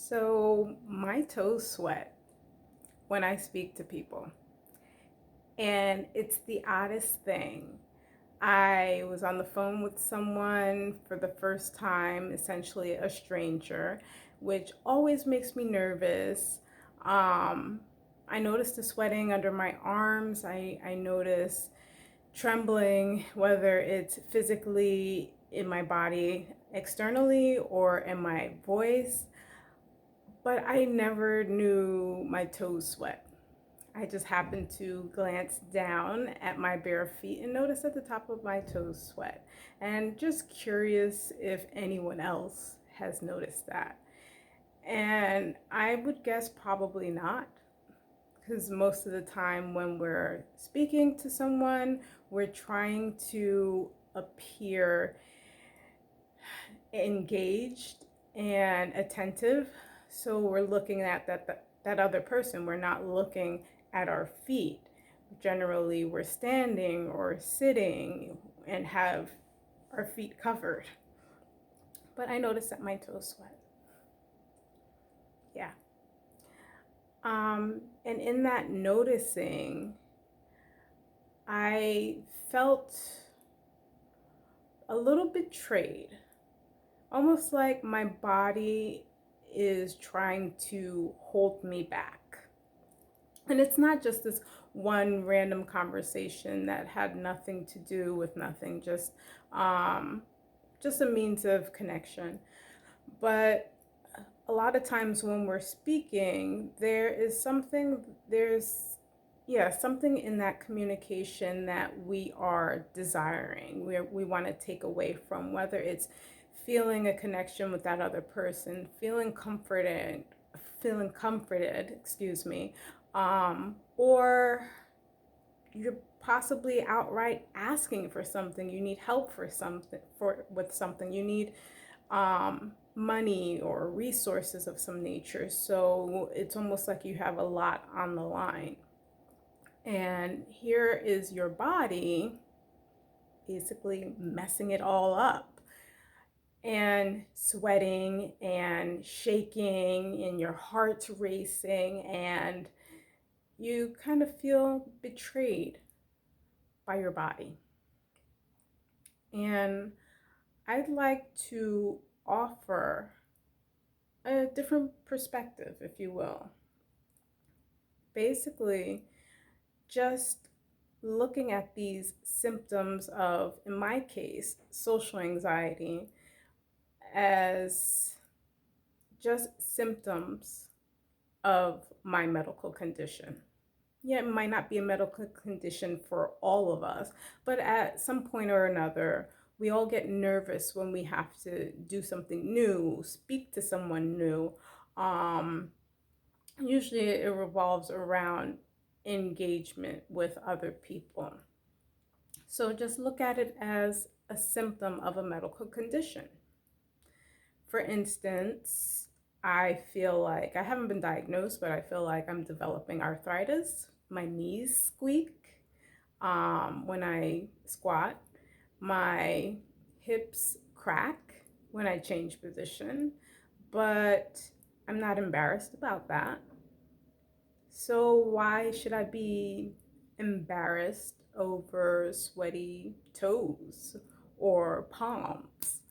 So my toes sweat when I speak to people, and it's the oddest thing. I was on the phone with someone for the first time, essentially a stranger, which always makes me nervous. Um, I noticed the sweating under my arms. I notice trembling, whether it's physically in my body externally or in my voice. But I never knew my toes sweat. I just happened to glance down at my bare feet and notice at the top of my toes sweat. And just curious if anyone else has noticed that. And I would guess probably not, because most of the time when we're speaking to someone, we're trying to appear engaged and attentive. So we're looking at that other person. We're not looking at our feet. Generally, we're standing or sitting and have our feet covered. But I noticed that my toes sweat. Yeah. And in that noticing, I felt a little betrayed, almost like my body is trying to hold me back. And it's not just this one random conversation that had nothing to do with nothing, just a means of connection. But a lot of times when we're speaking, there's something in that communication that we are desiring, we want to take away from, whether it's feeling a connection with that other person, feeling comforted, excuse me, or you're possibly outright asking for something. You need help for something, with something. You need money or resources of some nature. So it's almost like you have a lot on the line. And here is your body basically messing it all up and sweating and shaking, and your heart's racing, and you kind of feel betrayed by your body. And I'd like to offer a different perspective, if you will. Basically, just looking at these symptoms of, in my case, social anxiety, as just symptoms of my medical condition. Yeah, it might not be a medical condition for all of us, but at some point or another, we all get nervous when we have to do something new, speak to someone new. Um, Usually it revolves around engagement with other people. So just look at it as a symptom of a medical condition. For instance, I feel like I haven't been diagnosed, but I feel like I'm developing arthritis. My knees squeak when I squat. My hips crack when I change position, but I'm not embarrassed about that. So why should I be embarrassed over sweaty toes or palms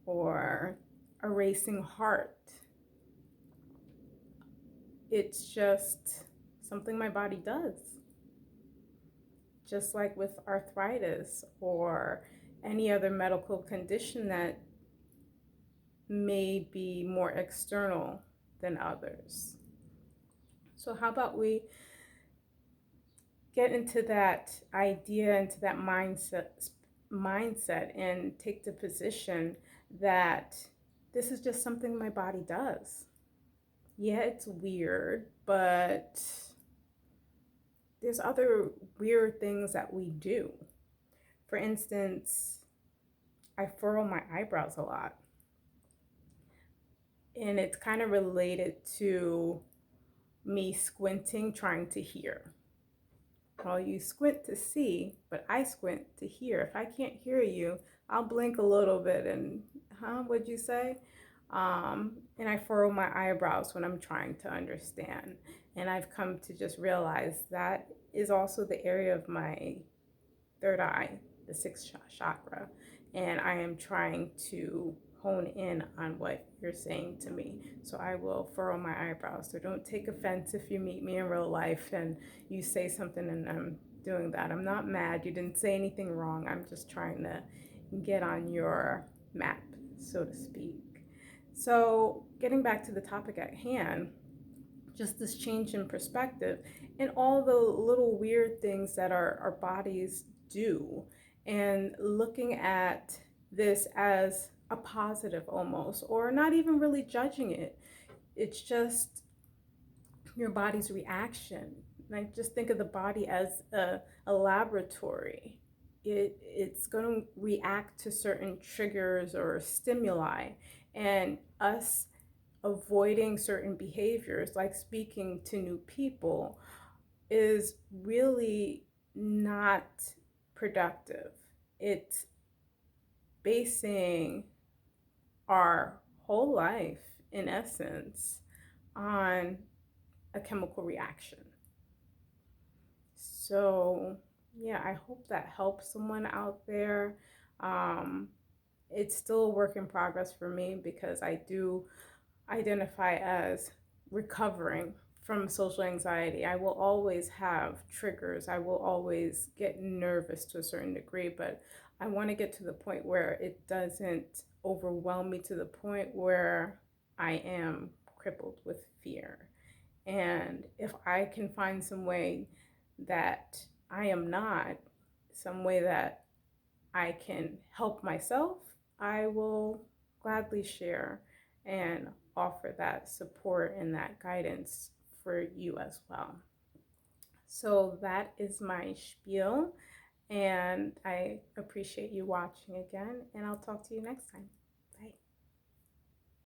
or a racing heart? It's just something my body does. Just like with arthritis or any other medical condition that may be more external than others. So how about we get into that idea, into that mindset and take the position that this is just something my body does. Yeah, it's weird, but there's other weird things that we do. For instance, I furrow my eyebrows a lot. And it's kind of related to me squinting, trying to hear. Well, you squint to see, but I squint to hear. If I can't hear you, I'll blink a little bit and, what'd you say? And I furrow my eyebrows when I'm trying to understand. And I've come to just realize that is also the area of my third eye, the sixth chakra. And I am trying to hone in on what you're saying to me. So I will furrow my eyebrows. So don't take offense if you meet me in real life and you say something and I'm doing that. I'm not mad. You didn't say anything wrong. I'm just trying to get on your map, so to speak. So, getting back to the topic at hand, just this change in perspective and all the little weird things that our bodies do, and looking at this as a positive almost, or not even really judging it. It's just your body's reaction. Like, just think of the body as a laboratory. It's going to react to certain triggers or stimuli, and us avoiding certain behaviors like speaking to new people is really not productive. It's basing our whole life, in essence, on a chemical reaction. So, yeah, I hope that helps someone out there. Um, it's still a work in progress for me because I do identify as recovering from social anxiety. I will always have triggers. I will always get nervous to a certain degree, but I want to get to the point where it doesn't overwhelm me to the point where I am crippled with fear. And if I can find some way that I am not, some way that I can help myself, I will gladly share and offer that support and that guidance for you as well. So that is my spiel, and I appreciate you watching again, and I'll talk to you next time. Bye.